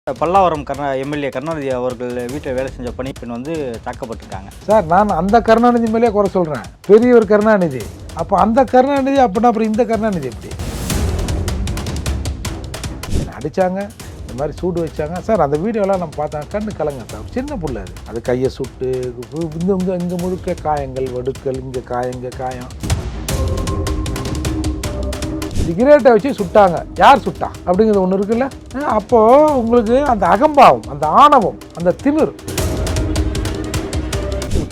Pallavaram MLA Karunanidhi அவர்கள் வீட்டில் வேலை செஞ்ச பணிப்பெண் வந்து தாக்கப்பட்டிருக்காங்க. சார், நான் அந்த கருணாநிதி மேலே குறை சொல்கிறேன். பெரியவர் கருணாநிதி. அப்போ அந்த கருணாநிதி அப்படின்னா அப்புறம் இந்த கருணாநிதி எப்படி அடித்தாங்க, இந்த மாதிரி சூடு வச்சாங்க. சார், அந்த வீடியோலாம் நம்ம பார்த்தா கண்ணு கலங்க சார். சின்ன பிள்ளை அது கையை சுட்டு இங்கே முழுக்க காயங்கள், வடுக்கள், இங்கே காயம். சிகரெட்டை வச்சு சுட்டாங்க. யார் சுட்டா அப்படிங்கிறது ஒன்று இருக்குல்ல. அப்போது உங்களுக்கு அந்த அகம்பாவம், அந்த ஆணவம், அந்த திமிர்.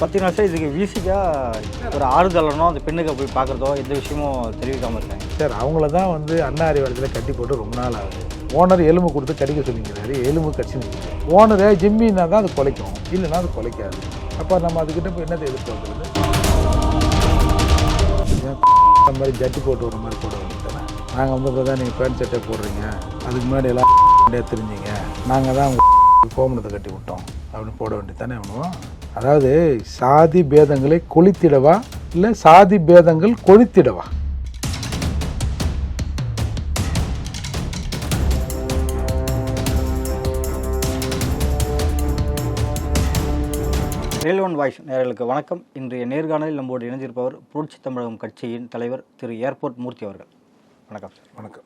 பார்த்தீங்கன்னா சார், இதுக்கு வீசிக்காக ஒரு ஆறுதலனோ அந்த பெண்ணுக்கு போய் பார்க்குறதோ எந்த விஷயமும் தெரிவிக்காமல் இருக்காங்க. சார், அவங்கள தான் வந்து அண்ணா அறிவாளத்தில் கட்டி போட்டு ரொம்ப நாள் ஆகுது. ஓனர் எலும்பு கொடுத்து கடிக்க சொல்லிங்கிறாரு. எலும்பு கடிச்சுன்னு ஓனரே ஜிம்மின்னா தான் அது குலைக்கும், இல்லைன்னா அது குலைக்காது. அப்போ நம்ம அதுக்கிட்ட போய் என்னத்தை எதிர்பார்க்குறது? அந்த மாதிரி ஜட்டி போட்டு வர மாதிரி போட வேண்டியதானே. நாங்கள் வந்து இப்போ தான் நீங்கள் பேண்ட் சட்டை போடுறீங்க, அதுக்கு முன்னாடி எல்லாம் தெரிஞ்சிங்க, நாங்கள் தான் உங்கள் கோமணத்தை கட்டி விட்டோம் அப்படின்னு போட வேண்டியதானே வேணும். அதாவது சாதி பேதங்களை கொளுத்திடவா இல்லை சாதி பேதங்கள் கொளுத்திடவா? ரெலவன்ட் வாய்ஸ் நேயர்களுக்கு வணக்கம். இன்றைய நேர்காணலில் நம்மோடு இணைந்திருப்பவர் புரட்சி தமிழகம் கட்சியின் தலைவர் திரு ஏர்போர்ட் மூர்த்தி அவர்கள். வணக்கம் சார். வணக்கம்.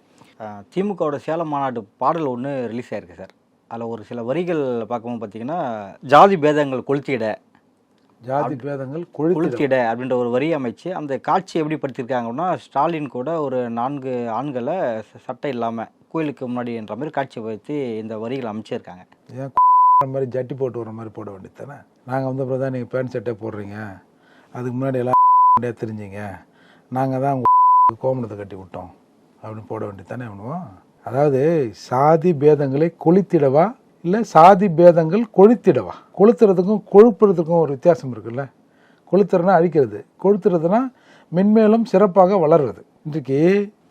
திமுகவோட சேலம் மாநாட்டு பாடல் ஒன்று ரிலீஸ் ஆயிருக்கு சார். அதில் ஒரு சில வரிகள் பார்க்கும்போது பார்த்தீங்கன்னா, ஜாதி பேதங்கள் கொளுத்திட அப்படின்ற ஒரு வரி அமைச்சு அந்த காட்சி எப்படி படுத்திருக்காங்கன்னா, ஸ்டாலின் கூட ஒரு 4 ஆண்களை சட்டை இல்லாமல் கோயிலுக்கு முன்னாடின்ற மாதிரி காட்சி வைத்து இந்த வரிகள் அமைச்சிருக்காங்க. ஏன் அந்த மாதிரி ஜட்டி போட்டு வர மாதிரி போட வேண்டியது தானே. நாங்கள் வந்து அப்புறம் தான் நீங்கள் பேண்ட் சட்டை போடுறீங்க, அதுக்கு முன்னாடி எல்லாம் தெரிஞ்சிங்க, நாங்கள் தான் உங்கள் கோமணத்தை கட்டி விட்டோம் அப்படின்னு போட வேண்டியது தானே வேணும். அதாவது சாதி பேதங்களை கொளுத்திடவா இல்லை சாதி பேதங்கள் கொளுத்திடவா? கொளுத்துறதுக்கும் கொழுப்புறதுக்கும் ஒரு வித்தியாசம் இருக்குல்ல. கொளுத்துறதுனா அழிக்கிறது, கொளுத்துறதுனா மென்மேலும் சிறப்பாக வளர்றது. இன்றைக்கு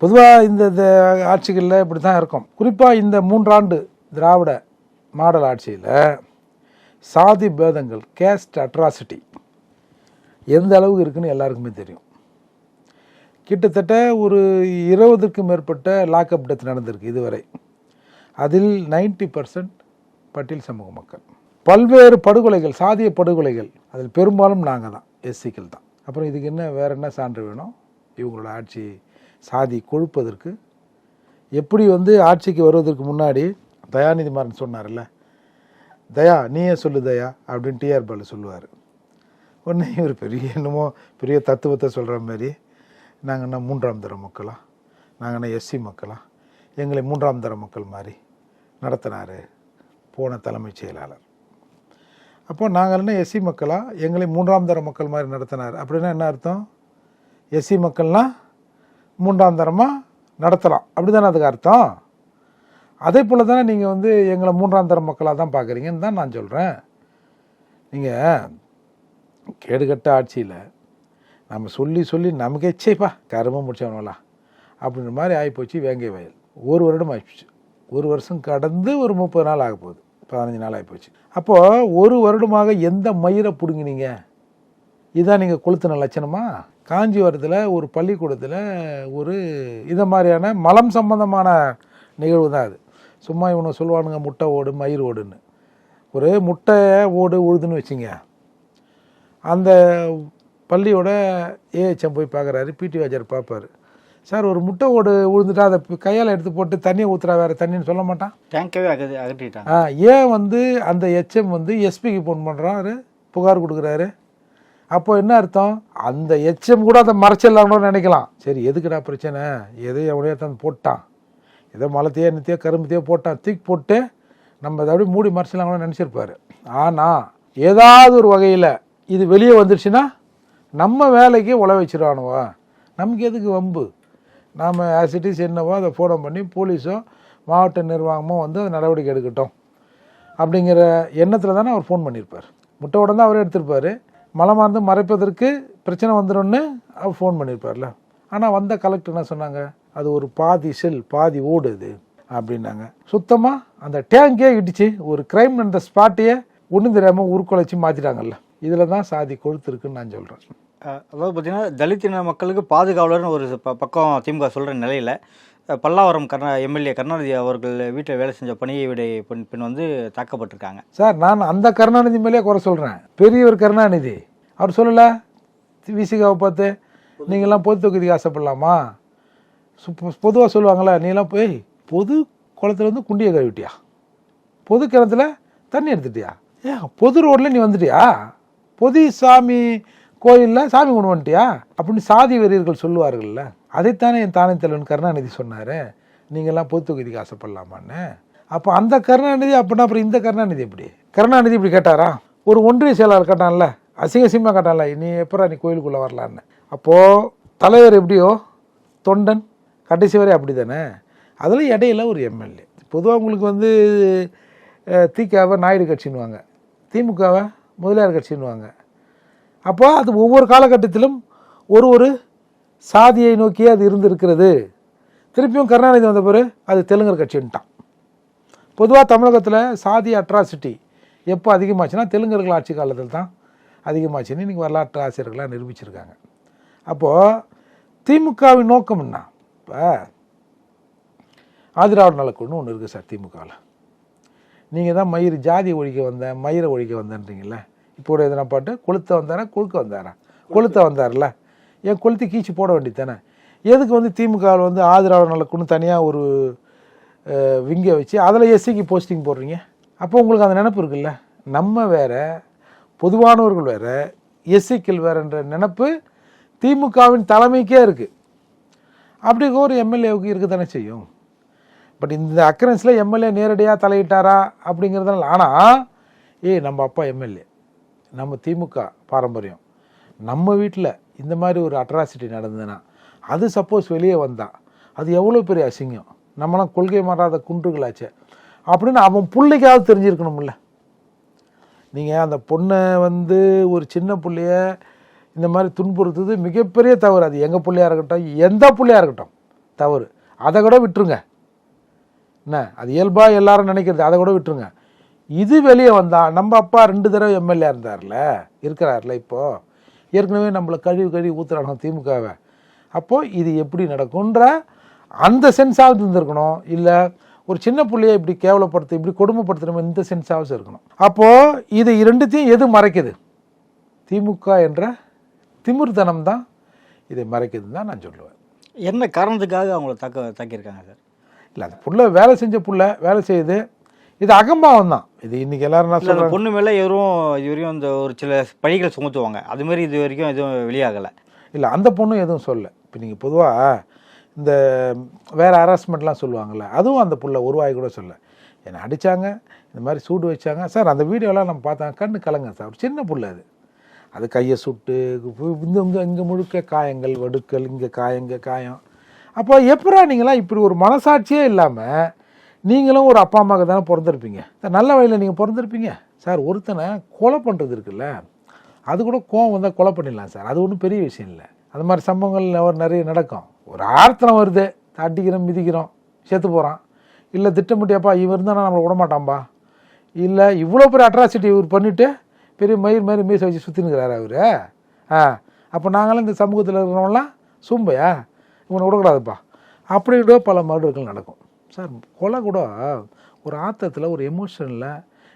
பொதுவாக இந்த ஆட்சிகளில் இப்படி தான் இருக்கும். குறிப்பாக இந்த 3 ஆண்டு திராவிட மாடல் ஆட்சியில் சாதி பேதங்கள், கேஸ்ட் அட்ராசிட்டி எந்த அளவுக்கு இருக்குன்னு எல்லாருக்குமே தெரியும். கிட்டத்தட்ட ஒரு 20க்கும் மேற்பட்ட லாக்அப் டெத் நடந்திருக்கு இதுவரை. அதில் 90% பட்டியல் சமூக மக்கள். பல்வேறு படுகொலைகள், சாதிய படுகொலைகள், அதில் பெரும்பாலும் நாங்கள் தான், எஸ்சிக்கள் தான். அப்புறம் இதுக்கு என்ன வேறு என்ன சான்று வேணும்? இவங்களோட ஆட்சி சாதி கொழுப்பதற்கு. எப்படி வந்து ஆட்சிக்கு வருவதற்கு முன்னாடி தயாநிதி மாறன் சொன்னார்ல, தயா நீயே சொல்லு தயா அப்படின்னு டிஆர் பாலு சொல்லுவார். உடனே இவர் என்னமோ பெரிய தத்துவத்தை சொல்கிற மாதிரி, நாங்கள் என்ன 3ஆம் தர மக்களா, நாங்கள் என்ன எஸ்சி மக்களா, எங்களை 3ஆம் தர மக்கள் மாதிரி நடத்தினார் போன தலைமைச் செயலாளர். அப்போ நாங்கள் என்ன எஸ்சி மக்களா, எங்களை 3ஆம் தர மக்கள் மாதிரி நடத்தினார் அப்படின்னா என்ன அர்த்தம்? எஸ்சி மக்கள்னால் 3ஆம் தரமாக நடத்தலாம், அப்படி தானே அதுக்கு அர்த்தம். அதே போல் தானே நீங்கள் வந்து எங்களை 3ஆம் தர மக்களாக தான் பார்க்குறீங்கன்னு தான் நான் சொல்கிறேன். நீங்கள் கேடுகட்ட ஆட்சியில் நம்ம சொல்லி நமக்கே சேப்பா கரும முடிச்சவனலாம் அப்படின்ற மாதிரி ஆகிப்போச்சு. வேங்கை வயல் 1 வருடம் ஆகிப்போச்சு. 1 வருஷம் கடந்து ஒரு 30 நாள் ஆக போகுது, 15 நாள் ஆகிப்போச்சு. அப்போது 1 வருடமாக எந்த மயிரை பிடுங்கினீங்க? இதுதான் நீங்கள் கொளுத்தின லட்சணமா? காஞ்சிபுரத்தில் ஒரு பள்ளிக்கூடத்தில் ஒரு இதை மாதிரியான மலம் சம்பந்தமான நிகழ்வு தான் அது. சும்மா இவனை சொல்லுவானுங்க முட்டை ஓடு மயிர் ஓடுன்னு. ஒரு முட்டை ஓடு உழுதுன்னு வச்சுங்க. அந்த பள்ளியோட ஏஹெச்எம் போய் பார்க்குறாரு, பிடி வாஜர் பார்ப்பார். சார், ஒரு முட்டை ஓடு உழுந்துட்டா அதை கையால் எடுத்து போட்டு தண்ணியை ஊற்றுறா, வேறு தண்ணின்னு சொல்ல மாட்டான். டேங்கவே அகற்றிட்டான். ஏன் வந்து அந்த எச்எம் வந்து எஸ்பிக்கு ஃபோன் பண்ணுறாரு, புகார் கொடுக்குறாரு. அப்போ என்ன அர்த்தம்? அந்த எச்எம் கூட அதை மறைச்சிடலாம்னு நினைக்கலாம். சரி, எதுக்குடா பிரச்சனை, எதையும் எவனையோ தான் போட்டான், ஏதோ மலத்தையோ என்னத்தையோ கரும்பத்தையோ போட்டான், தூக்கி போட்டு நம்ம அதை அப்படியே மூடி மறைச்சிடலாம்னு நினச்சிருப்பாரு. ஆனால் ஏதாவது ஒரு வகையில் இது வெளியே வந்துடுச்சுன்னா நம்ம வேலைக்கு உழ வச்சிருவானுவா, நமக்கு எதுக்கு வம்பு, நாம் ஆசிட்டிஸ் என்னவோ அதை ஃபோன் பண்ணி போலீஸோ மாவட்ட நிர்வாகமோ வந்து அதை நடவடிக்கை எடுக்கட்டும் அப்படிங்கிற எண்ணத்தில் தானே அவர் ஃபோன் பண்ணியிருப்பார். முட்டை உடனே அவரே எடுத்திருப்பார். மலமாக இருந்து மறைப்பதற்கு பிரச்சனை வந்துடும்னு அவர் ஃபோன் பண்ணியிருப்பார்ல. ஆனால் வந்த கலெக்டர் என்ன சொன்னாங்க? அது ஒரு பாதி செல் பாதி ஓடுது அப்படின்னாங்க. சுத்தமாக அந்த டேங்கே இடிச்சு ஒரு கிரைம் நடந்த ஸ்பாட்டையே ஒன்றும் தெரியாமல் உருக்குலைச்சி மாற்றிட்டாங்கல்ல. இதில் தான் சாதி கொழுத்துருக்குன்னு நான் சொல்கிறேன். அதாவது பார்த்தீங்கன்னா, தலித்தின மக்களுக்கு பாதுகாவலர்னு ஒரு பக்கம் திமுக சொல்கிற நிலையில் பல்லாவரம் எம்எல்ஏ கருணாநிதி அவர்கள் வீட்டில் வேலை செஞ்ச பணியை விட பெண் வந்து தாக்கப்பட்டிருக்காங்க. சார் நான் அந்த கருணாநிதி மேலே குறை சொல்கிறேன். பெரியவர் கருணாநிதி அவர் சொல்லலை விசிகாவை பார்த்து நீங்கள்லாம் பொது தொகுதிக்கு ஆசைப்படலாமா? பொதுவாக சொல்லுவாங்களா, நீலாம் போய் பொது குளத்துல வந்து குண்டியை கழுவிட்டியா, பொது கிணத்துல தண்ணி எடுத்துட்டியா, பொது ரோட்டில் நீ வந்துட்டியா, பொது சாமி கோயிலில் சாமி கொண்டு வந்துட்டியா அப்படின்னு சாதி வெறியர்கள் சொல்லுவார்கள்ல. அதைத்தானே என் தானே தலைவன் கருணாநிதி சொன்னார், நீங்கள்லாம் பொது தொகுதிக்கு ஆசைப்படலாமான்னு. அப்போ அந்த கருணாநிதி அப்படின்னா அப்புறம் இந்த கருணாநிதி எப்படி? கருணாநிதி இப்படி கேட்டாரா? ஒரு ஒன்றிய செயலாளர் கேட்டான்ல, அசிங்கசியமாக கேட்டான்ல, நீ எப்போ நீ கோயிலுக்குள்ளே வரலான்னு. அப்போது தலைவர் எப்படியோ தொண்டன் கடைசி வரை அப்படி தானே. அதில் இடையில ஒரு எம்எல்ஏ. பொதுவாக உங்களுக்கு வந்து திகாவை நாயுடு கட்சின்னுவாங்க, திமுகவை முதலியார் கட்சின்னுவாங்க. அப்போ அது ஒவ்வொரு காலகட்டத்திலும் ஒரு சாதியை நோக்கியே அது இருந்திருக்கிறது. திருப்பியும் கருணாநிதி வந்த பிறகு அது தெலுங்கர் கட்சின்ட்டான். பொதுவாக தமிழகத்தில் சாதி அட்ராசிட்டி எப்போ அதிகமாச்சுன்னா தெலுங்கர்கள் ஆட்சி காலத்தில் தான் அதிகமாச்சுன்னு இன்றைக்கி வரலாற்று ஆசிரியர்களாக நிரூபிச்சிருக்காங்க. அப்போது திமுகவின் நோக்கம் என்ன? இப்போ ஆதிராவிட நலக்குழுன்னு ஒன்று இருக்குது சார் திமுகவில். நீங்கள் தான் மயிர் ஜாதி ஒழிக்க வந்தேன், மயிரை ஒழிக்க வந்தேன்றீங்களே. இப்போ எதனா பாட்டு கொளுத்த வந்தாரா கொழுக்க வந்தாரா? கொளுத்த வந்தார்ல, ஏன் கொளுத்தி கீச்சு போட வேண்டியது தானே. எதுக்கு வந்து திமுகவில் வந்து ஆதிராவிட நலக்குழுன்னு தனியாக ஒரு விங்கை வச்சு அதில் எஸ்சிக்கு போஸ்டிங் போடுறீங்க? அப்போ உங்களுக்கு அந்த நினப்பு இருக்குல்ல, நம்ம வேறு பொதுவானவர்கள் வேறு எஸ்சிக்கள் வேறுன்ற நினப்பு திமுகவின் தலைமைக்கே இருக்குது. அப்படி ஒரு எம்எல்ஏவுக்கு இருக்க தானே செய்யும். பட் இந்த அக்கரன்ஸில் எம்எல்ஏ நேரடியாக தலையிட்டாரா அப்படிங்கிறதுனால. ஆனால் நம்ம அப்பா எம்எல்ஏ, நம்ம திமுக பாரம்பரியம், நம்ம வீட்டில் இந்த மாதிரி ஒரு அட்ராசிட்டி நடந்ததுன்னா அது சப்போஸ் வெளியே வந்தால் அது எவ்வளோ பெரிய அசிங்கம். நம்மளாம் கொள்கை மாறாத குன்றுகளாச்சே அப்படின்னு அவன் பிள்ளைக்காவது தெரிஞ்சிருக்கணும்ல. நீங்கள் அந்த பொண்ணை வந்து ஒரு சின்ன பிள்ளைய இந்த மாதிரி துன்புறுத்துது மிகப்பெரிய தவறு. அது எங்கள் பிள்ளையாக இருக்கட்டும், எந்த பிள்ளையாக இருக்கட்டும் தவறு. அதை கூட விட்டுருங்க என்ன, அது இயல்பாக எல்லாரும் நினைக்கிறது, அதை கூட விட்டுருங்க. இது வெளியே வந்தால் நம்ம அப்பா 2 தடவை எம்எல்ஏ இருக்கிறார்ல, இப்போது ஏற்கனவே நம்மளை கழுவி ஊற்றுறாங்க திமுகவை. அப்போது இது எப்படி நடக்கும்ன்ற அந்த சென்ஸாவது இருந்திருக்கணும். இல்லை ஒரு சின்ன பிள்ளைய இப்படி கேவலப்படுத்த இப்படி கொடுமைப்படுத்துகிற இந்த சென்ஸாவது இருக்கணும். அப்போது இது 2த்தையும் எது மறைக்குது? திமுக என்ற திமிர்த்தனம் தான் இதை மறைக்குதுன்னு தான் நான் சொல்லுவேன். என்ன காரணத்துக்காக அவங்கள தாக்கியிருக்காங்க சார்? இல்லை, அந்த புள்ள வேலை செஞ்ச புள்ள வேலை செய்யுது, இது அகம்பாவம் தான். இது இன்றைக்கி எல்லாரும் என்ன சொல்கிறாங்க, பொண்ணு மேலே இது வரைக்கும் இந்த ஒரு சில பழிகள் சுமத்துவாங்க, அதுமாரி இது வரைக்கும் எதுவும் வெளியாகலை. இல்லை, அந்த பொண்ணும் எதுவும் சொல்ல. இப்போ நீங்கள் பொதுவாக இந்த வேறு ஹராஸ்மெண்ட்லாம் சொல்லுவாங்கள்ல, அதுவும் அந்த புள்ள ஒரு வாய் கூட சொல்ல. என்னை அடித்தாங்க, இந்த மாதிரி சூடு வச்சாங்க சார். அந்த வீடியோலாம் நம்ம பார்த்தாங்க, கண்ணு கலங்க சார். ஒரு சின்ன புள்ள அது கையை சுட்டு இங்கே முழுக்க காயங்கள் வடுக்கள், இங்கே காயம். அப்போ எப்படா நீங்களாம் இப்படி ஒரு மனசாட்சியே இல்லாமல், நீங்களும் ஒரு அப்பா அம்மாவுக்கு தானே பிறந்திருப்பீங்க, நல்ல வழியில் நீங்கள் பிறந்திருப்பீங்க சார். ஒருத்தனை கொலை பண்ணுறது இருக்குல்ல, அது கூட கோவம் வந்தால் கொலை பண்ணிடலாம் சார், அது ஒன்றும் பெரிய விஷயம் இல்லை. அது மாதிரி சம்பவங்கள் நிறைய நடக்கும். ஒரு ஆர்த்தனம் வருது, அடிக்கிறோம் மிதிக்கிறோம், செத்து போகிறான். இல்லை திட்டமிட்டியாப்பா இவர் இருந்தால் நம்மளை விடமாட்டான்பா, இல்லை இவ்வளோ பெரிய அட்ராசிட்டி இவர் பண்ணிவிட்டு பெரிய மயிர் மாதிரி மீசை வச்சு சுற்றினுக்கிறாரு அவர். அப்போ நாங்களும் இந்த சமூகத்தில் இருக்கிறவங்களாம் சூம்பையா, இவனை விடக்கூடாதுப்பா, அப்படி கூட பல மர்டர்கள் நடக்கும் சார். கொலை கூட ஒரு ஆத்தத்தில் ஒரு எமோஷனில்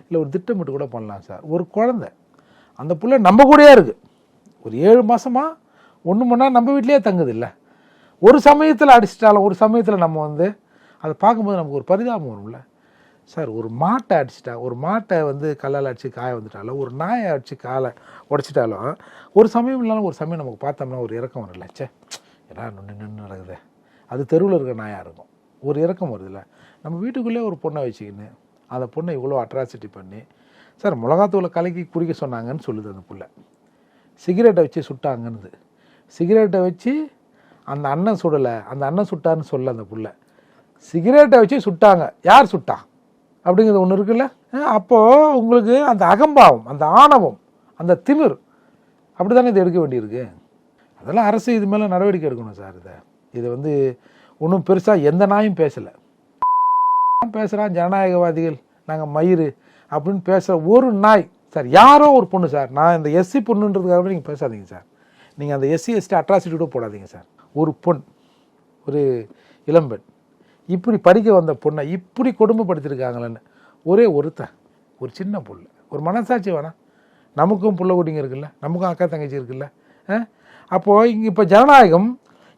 இல்லை ஒரு திட்டமிட்டு கூட பண்ணலாம் சார். ஒரு குழந்தை, அந்த பிள்ளை நம்ம கூடயே இருக்குது, ஒரு 7 மாதமாக 1 மணி நேரம் நம்ம வீட்லேயே தங்குது இல்லை. ஒரு சமயத்தில் அடிச்சிட்டாலும் ஒரு சமயத்தில் நம்ம வந்து அதை பார்க்கும்போது நமக்கு ஒரு பரிதாபம் வரும்ல சார். ஒரு மாட்டை அடிச்சிட்டா, ஒரு மாட்டை வந்து கல்லால் அடித்து காய வந்துட்டாலும், ஒரு நாயை அடித்து காலை உடச்சிட்டாலும் ஒரு சமயம் இல்லாமல் ஒரு சமயம் நமக்கு பார்த்தோம்னா ஒரு இறக்கம் வரல. சே எல்லாம் நின்று நடக்குது, அது தெருவில் இருக்கிற நாயாக இருக்கும், ஒரு இறக்கம் வருதுல்ல. நம்ம வீட்டுக்குள்ளே ஒரு பொண்ணை வச்சுக்கின்னு அந்த பொண்ணை இவ்வளோ அட்ராசிட்டி பண்ணி சார் மிளகாத்தூளை கலக்கி குடிக்க சொன்னாங்கன்னு சொல்லுது அந்த புள்ள. சிகரெட்டை வச்சு சுட்டாங்கன்னு, சிகரெட்டை வச்சு அந்த அண்ணன் சுடலை, அந்த அண்ணன் சுட்டான்னு சொல்ல அந்த புள்ள, சிகரெட்டை வச்சு சுட்டாங்க, யார் சுட்டா அப்படிங்கிறது ஒன்று இருக்குல்ல. அப்போது உங்களுக்கு அந்த அகம்பாவம், அந்த ஆணவம், அந்த திமிர், அப்படி தானே இதை எடுக்க வேண்டியிருக்கு. அதெல்லாம் அரசு இது மேலே நடவடிக்கை எடுக்கணும் சார். இதை வந்து ஒன்றும் பெருசாக எந்த நாயும் பேசலை, பேசுகிறான் ஜனநாயகவாதிகள் நாங்கள் மயிறு அப்படின்னு பேசுகிற ஒரு நாய் சார், யாரோ ஒரு பொண்ணு சார். நான் இந்த எஸ்சி பொண்ணுன்றதுக்காக நீங்கள் பேசாதீங்க சார், நீங்கள் அந்த எஸ்சி எஸ்டி அட்ராசிட்டி கூட போடாதீங்க சார். ஒரு பொண், ஒரு இளம்பெண் இப்படி படிக்க வந்த பொண்ணை இப்படி கொடுமைப்படுத்திருக்காங்களேன்னு ஒரே ஒருத்தன், ஒரு சின்ன புள்ள, ஒரு மனசாட்சி வேணாம். நமக்கும் புள்ள குட்டிங்க இருக்குல்ல, நமக்கும் அக்கா தங்கச்சி இருக்குல்ல. அப்போது இங்கே இப்போ ஜனநாயகம்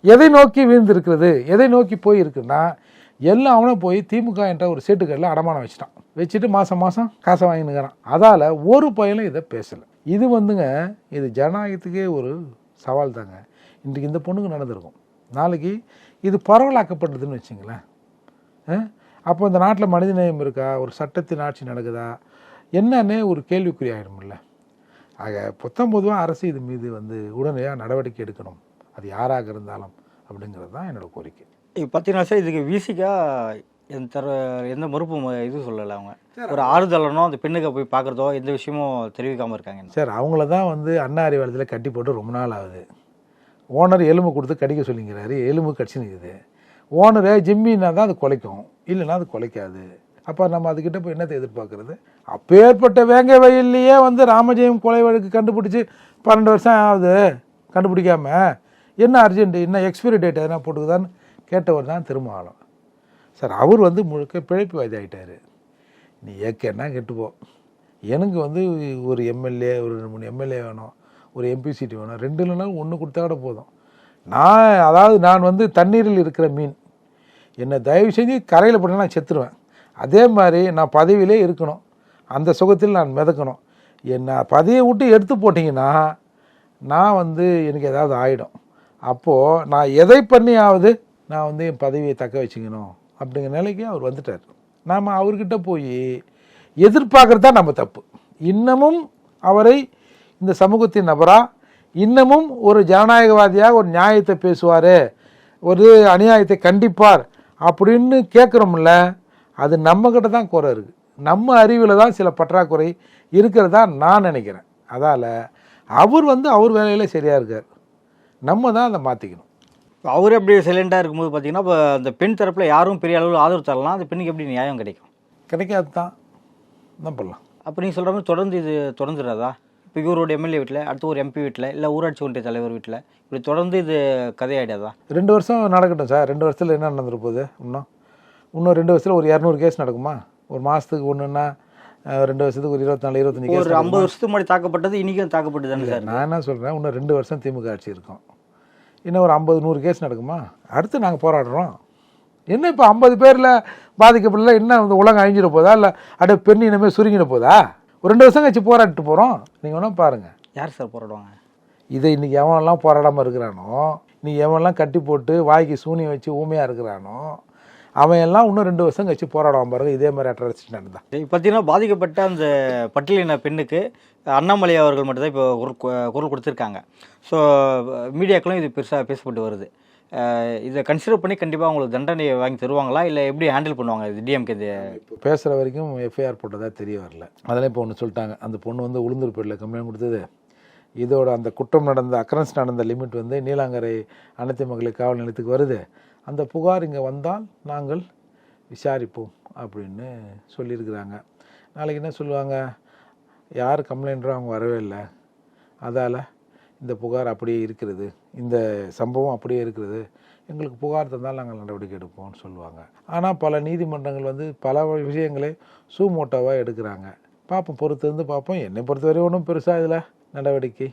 எதை நோக்கி வீழ்ந்திருக்கிறது, எதை நோக்கி போய் இருக்குன்னா, எல்லாம் அவனும் போய் திமுக என்ற ஒரு சேட்டுக்கல்ல அடமானம் வச்சுட்டான். வச்சுட்டு மாதம் மாதம் காசை வாங்கினுக்கிறான். அதால் ஒரு பையனும் இதை பேசலை. இது வந்துங்க, இது ஜனநாயகத்துக்கே ஒரு சவால் தாங்க. இன்றைக்கு இந்த பொண்ணுக்கு நடந்திருக்கும், நாளைக்கு இது பரவலாக்கப்படுதுன்னு வச்சுங்களேன். அப்போ இந்த நாட்டில் மனிதநேயம் இருக்கா, ஒரு சட்டத்தின் ஆட்சி நடக்குதா என்னன்னே ஒரு கேள்விக்குறி ஆகிடும்ல. ஆக பொதுவாக அரசு இது மீது உடனடியாக நடவடிக்கை எடுக்கணும், அது யாராக இருந்தாலும், அப்படிங்கிறது தான் என்னோடய கோரிக்கை. இப்போ பார்த்தீங்கன்னா சார், இதுக்கு வீசிக்கா எந்த மறுப்பும் இது சொல்லலை. அவங்க ஒரு ஆறுதலனோ அந்த பெண்ணுக்கு போய் பார்க்குறதோ எந்த விஷயமும் தெரிவிக்காமல் இருக்காங்க சார். அவங்கள தான் அண்ணா அறிவாலயத்தில் கட்டி போட்டு ரொம்ப நாள் ஆகுது. ஓனர் எலும்பு கொடுத்து கடிக்க சொல்லிங்கிறாரு, எலும்பு கடிச்சு நிற்குது. ஓனரை ஜிம்மின்னா தான் அது குலைக்கும், இல்லைன்னா அது குலைக்காது. அப்போ நம்ம அதுக்கிட்ட போய் என்னத்தை எதிர்பார்க்கறது? அப்பேற்பட்ட வேங்க வயல்லையே ராமஜெயம் கொலை வழக்கு கண்டுபிடிச்சி 12 வருஷம் ஆகுது, கண்டுபிடிக்காம என்ன அர்ஜென்ட்டு, என்ன எக்ஸ்பைரி டேட் எதனா போட்டுக்குதான்னு கேட்டவர் தான் திருமாவளவன் சார். அவர் முழுக்க பிழைப்புவாதி ஆகிட்டார். நீ ஏக்கன்னா கெட்டுப்போ, எனக்கு ஒரு எம்எல்ஏ, ஒரு 3 எம்எல்ஏ வேணும், ஒரு எம்பி சீட்டு வேணும், 2 இல்லைனாலும் 1 கொடுத்தா கூட போதும். நான் தண்ணீரில் இருக்கிற மீன், என்னை தயவு செஞ்சு கரையில் போட்டேன்னா நான் செத்துருவேன். அதே மாதிரி நான் பதவியிலே இருக்கணும், அந்த சுகத்தில் நான் மிதக்கணும். என்னை பதவியை விட்டு எடுத்து போட்டிங்கன்னா நான் எனக்கு ஏதாவது ஆகிடும். அப்போது நான் எதை பண்ணியாவது நான் என் பதவியை தக்க வச்சுக்கணும் அப்படிங்கிற நிலைக்கு அவர் வந்துட்டார். நாம் அவர்கிட்ட போய் எதிர்பார்க்குறது தான் நம்ம தப்பு. இன்னமும் அவரை இந்த சமூகத்தின் நபராக, இன்னமும் ஒரு ஜனநாயகவாதியாக ஒரு நியாயத்தை பேசுவார், ஒரு அநியாயத்தை கண்டிப்பார் அப்படின்னு கேட்குறோம்ல, அது நம்மக்கிட்ட தான் குறை இருக்குது. நம்ம அறிவில் தான் சில பற்றாக்குறை இருக்கிறதா நான் நினைக்கிறேன். அதால் அவர் அவர் வேலையில் சரியாக இருக்கார், நம்ம தான் அதை மாற்றிக்கணும். அவர் எப்படி சைலண்டாக இருக்கும்போது பார்த்தீங்கன்னா, இப்போ அந்த பெண் தரப்பில் யாரும் பெரிய அளவில் ஆதரவு தரலாம், அந்த பெண்ணுக்கு எப்படி நியாயம் கிடைக்கும்? கிடைக்காது தான் என்ன பண்ணலாம். அப்போ நீங்கள் சொல்கிற மாதிரி தொடர்ந்து இது தொடர்ந்துடாதா? இப்போ இவரோட எம்எல்ஏ வீட்டில், அடுத்து ஒரு எம்பி வீட்டில், இல்லை ஊராட்சி ஒன்றிய தலைவர் வீட்டில், இப்படி தொடர்ந்து இது கதையாயிடாதா? 2 வருஷம் நடக்கட்டும் சார். 2 வருஷத்தில் என்ன நடந்துட போகுது? இன்னும் 2 வருஷத்தில் ஒரு 200 கேஸ் நடக்குமா? ஒரு மாதத்துக்கு ஒன்றுன்னா 2 வருஷத்துக்கு ஒரு 24 25 கேஸ். ஒரு 50 வருஷத்துக்கு முன்னாடி தாக்கப்பட்டது இன்றைக்கும் தாக்கப்பட்டு தானே சார்? நான் என்ன சொல்கிறேன், இன்னும் 2 வருஷம் திமுக ஆட்சி இருக்கும், இன்னும் ஒரு 50-100 கேஸ் நடக்குமா? அடுத்து நாங்கள் போராடுறோம். என்ன இப்போ 50 பேரில் பாதிக்கப்படல, என்ன உலகம் அழிஞ்சிட போதா, இல்லை அப்படியே பெண் இனமே சுருங்கிட போதா? ஒரு 2 வருஷம் கழிச்சு போராடிட்டு போகிறோம். நீங்கள் வேணால் பாருங்கள். யார் சார் போராடுவாங்க? இதை இன்றைக்கி எவனெல்லாம் போராடாமல் இருக்கிறானோ, இன்றைக்கி எவனெல்லாம் கட்டி போட்டு வாய்க்கு சூனியம் வச்சு ஊமையாக இருக்கிறானோ, அவன் எல்லாம் இன்னும் 2 வருஷம் கழிச்சு போராடுவான் பாருங்க. இதே மாதிரி அட்ராசிட்டி நடந்தான். பார்த்தீங்கன்னா, பாதிக்கப்பட்ட அந்த பட்டியலின பெண்ணுக்கு அண்ணாமலை அவர்கள் மட்டும்தான் இப்போ குரல் கொடுத்துருக்காங்க. ஸோ மீடியாக்களும் இது பெருசாக பேசப்பட்டு வருது. இதை கன்சிடர் பண்ணி கண்டிப்பாக அவங்களுக்கு தண்டனையை வாங்கி தருவாங்களா, இல்லை எப்படி ஹேண்டில் பண்ணுவாங்க இது டிஎம்கே? இது பேசுகிற வரைக்கும் எஃப்ஐஆர் போட்டதாக தெரிய வரல. அதெல்லாம் இப்போ ஒன்று சொல்லிட்டாங்க, அந்த பொண்ணு உளுந்தூர்பேட்டில் கம்ப்ளைண்ட் கொடுத்தது, இதோட அந்த குற்றம் நடந்த அக்கரன்ஸ் நடந்த லிமிட் நீலாங்கரை அனைத்து மகளிர் காவல் நிலையத்துக்கு வருது. அந்த புகார் இங்கே வந்தால் நாங்கள் விசாரிப்போம் அப்படின்னு சொல்லியிருக்கிறாங்க. நாளைக்கு என்ன சொல்லுவாங்க, யார் கம்ப்ளைண்ட்டோ அவங்க வரவே இல்லை, அதால் இந்த புகார் அப்படியே இருக்கிறது, இந்த சம்பவம் அப்படியே இருக்கிறது, எங்களுக்கு புகார் தந்தால் நாங்கள் நடவடிக்கை எடுப்போம்னு சொல்லுவாங்க. ஆனால் பல நீதிமன்றங்கள் பல விஷயங்களை சூமோட்டோவாக எடுக்கிறாங்க. பார்ப்போம், பொறுத்து இருந்து பார்ப்போம். என்னை பொறுத்தவரை ஒன்றும் பெருசாக இதில் நடவடிக்கை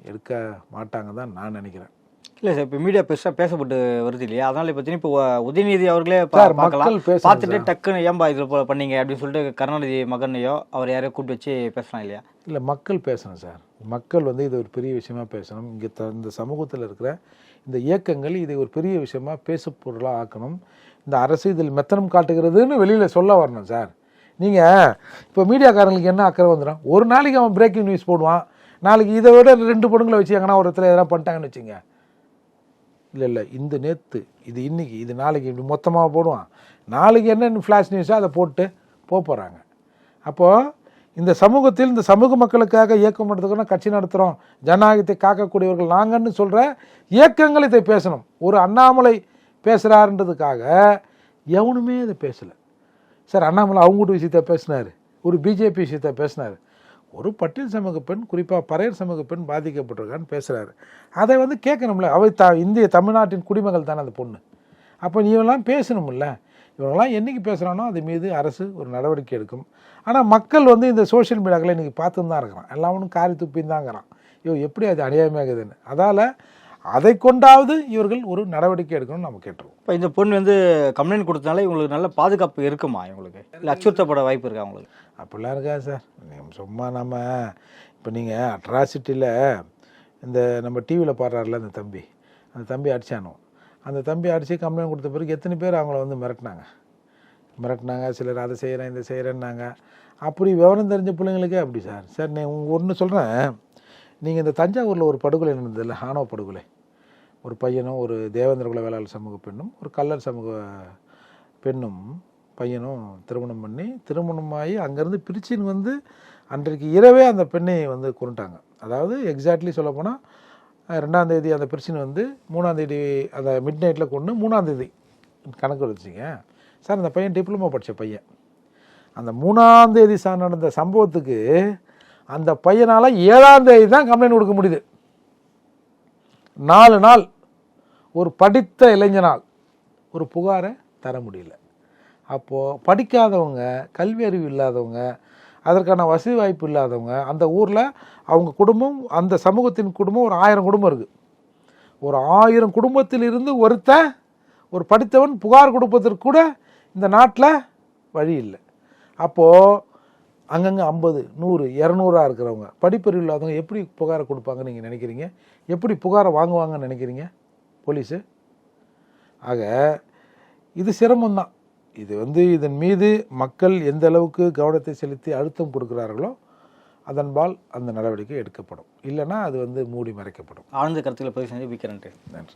எடுக்க மாட்டாங்க தான் நான் நினைக்கிறேன். இல்லை சார், இப்போ மீடியா பெருசாக பேசப்பட்டு வருது இல்லையா, அதனால் பார்த்தீங்கன்னா இப்போ உதயநிதி அவர்களே பார்க்கலாம், பார்த்துட்டு டக்குன்னு ஏன்பா இதில் பண்ணீங்க அப்படின்னு சொல்லிட்டு கருணாநிதி மகனையோ அவர் யாரையோ கூப்பிட்டு வச்சு பேசலாம் இல்லையா? இல்லை, மக்கள் பேசணும் சார். மக்கள் இது ஒரு பெரிய விஷயமா பேசணும். இங்கே இந்த சமூகத்தில் இருக்கிற இந்த இயக்கங்கள் இதை ஒரு பெரிய விஷயமா பேச பொருளாக ஆக்கணும். இந்த அரசு இதில் மெத்தனம் காட்டுகிறதுன்னு வெளியில் சொல்ல வரணும் சார். நீங்கள் இப்போ மீடியாக்காரங்களுக்கு என்ன அக்கறை வந்துடும், ஒரு நாளைக்கு அவன் பிரேக்கிங் நியூஸ் போடுவான், நாளைக்கு இதை விட 2 பொண்ணுங்களை வச்சு எங்கன்னா ஒரு இடத்துல எதனா பண்ணிட்டாங்கன்னு வச்சுங்க. இல்லை இந்த நேற்று இது இன்றைக்கி இது நாளைக்கு இப்படி மொத்தமாக போடுவான், நாளைக்கு என்னென்ன ஃப்ளாஷ் நியூஸோ அதை போட்டு போகிறாங்க. அப்போது இந்த சமூகத்தில் இந்த சமூக மக்களுக்காக இயக்கம் நடத்துக்கிறோம், கட்சி நடத்துகிறோம், ஜனநாயகத்தை காக்கக்கூடியவர்கள் நாங்கன்னு சொல்கிற இயக்கங்கள் இதை பேசணும். ஒரு அண்ணாமலை பேசுகிறாருன்றதுக்காக எவனுமே இதை பேசலை சார். அண்ணாமலை அவங்கூட்டு விஷயத்தை பேசினார், ஒரு பிஜேபி விஷயத்தை பேசினார், ஒரு பட்டியல் சமூக பெண், குறிப்பாக பறையர் சமூக பெண் பாதிக்கப்பட்டிருக்கான்னு பேசுகிறாரு. அதை கேட்கணும்ல. இந்திய தமிழ்நாட்டின் குடிமகள் தானே அந்த பொண்ணு. அப்போ நீ எல்லாம் பேசணும்ல. இவங்கெல்லாம் என்றைக்கு பேசுகிறானோ அது மீது அரசு ஒரு நடவடிக்கை எடுக்கும். ஆனால் மக்கள் வந்து இந்த சோஷியல் மீடியாக்களை இன்றைக்கி பார்த்துன்னு தான் இருக்கிறான். எல்லாம் ஒன்றும் காரி துப்பின்னு தாங்கிறான். எப்படி அது அநியாயமாகுதுன்னு. அதால் அதை கொண்டாவது இவர்கள் ஒரு நடவடிக்கை எடுக்கணும்னு நம்ம கேட்டுருவோம். இப்போ இந்த பொண்ணு வந்து கம்ப்ளைண்ட் கொடுத்தனால இவங்களுக்கு நல்ல பாதுகாப்பு இருக்குமா? இவங்களுக்கு இல்லை அச்சுறுத்தப்பட வாய்ப்பு இருக்கா அவங்களுக்கு? அப்படிலாம் இருக்கா சார்? சும்மா நம்ம இப்போ நீங்கள் அட்ராசிட்டியில் இந்த நம்ம டிவியில் பாடுறாருல அந்த தம்பி அடித்தானோ, அந்த தம்பி அடித்து கம்ப்ளைண்ட் கொடுத்த பிறகு எத்தனை பேர் அவங்கள வந்து மிரட்டினாங்க. சிலர் அதை செய்கிறேன் இதை செய்கிறேன்னாங்க. அப்படி விவரம் தெரிஞ்ச பிள்ளைங்களுக்கே அப்படி சார் நான் ஒன்று சொல்கிறேன். நீங்கள் இந்த தஞ்சாவூரில் ஒரு படுகொலை நடந்ததில்ல, ஆணவ படுகொலை. ஒரு பையனும் ஒரு தேவேந்திர குல வேளாளர் சமூக பெண்ணும் ஒரு கள்ளர் சமூக பெண்ணும் பையனும் திருமணமாகி அங்கேருந்து பிரிச்சின்னு வந்து அன்றைக்கு இரவே அந்த பெண்ணை வந்து கொண்டுட்டாங்க. அதாவது எக்ஸாக்ட்லி சொல்லப்போனால் 2ஆம் தேதி அந்த பிரச்சனை வந்து 3ஆம் தேதி அந்த மிட் நைட்டில் கொண்டு 3ஆம் தேதி கணக்கு வச்சுங்க சார். அந்த பையன் டிப்ளமோ படித்த பையன். அந்த 3ஆம் தேதி நடந்த சம்பவத்துக்கு அந்த பையனால் 7ஆம் தேதி தான் கம்ப்ளைண்ட் கொடுக்க முடியுது. 4 நாள் ஒரு படித்த இளைஞனால் ஒரு புகாரை தர முடியல. அப்போது படிக்காதவங்க, கல்வி அறிவு இல்லாதவங்க, அதற்கான வசதி வாய்ப்பு இல்லாதவங்க, அந்த ஊரில் அவங்க குடும்பம், அந்த சமூகத்தின் குடும்பம் ஒரு 1000 குடும்பம் இருக்குது. ஒரு 1000 குடும்பத்திலிருந்து ஒரு படித்தவன் புகார் கொடுப்பதற்கு கூட இந்த நாட்டில் வழி இல்லை. அப்போது அங்கங்கே 50, 100, 200 இருக்கிறவங்க, படிப்பறிவு இல்லாதவங்க எப்படி புகாரை கொடுப்பாங்கன்னு நீங்கள் நினைக்கிறீங்க? எப்படி புகாரை வாங்குவாங்கன்னு நினைக்கிறீங்க போலீஸு? ஆக இது சிரமம்தான். இது வந்து இதன் மீது மக்கள் எந்த அளவுக்கு கவனத்தை செலுத்தி அழுத்தம் கொடுக்குறார்களோ அதன்பால் அந்த நடவடிக்கை எடுக்கப்படும். இல்லைன்னா அது வந்து மூடி மறைக்கப்படும். ஆழ்ந்த கருத்துக்களை பதிவு செஞ்சு நன்றி.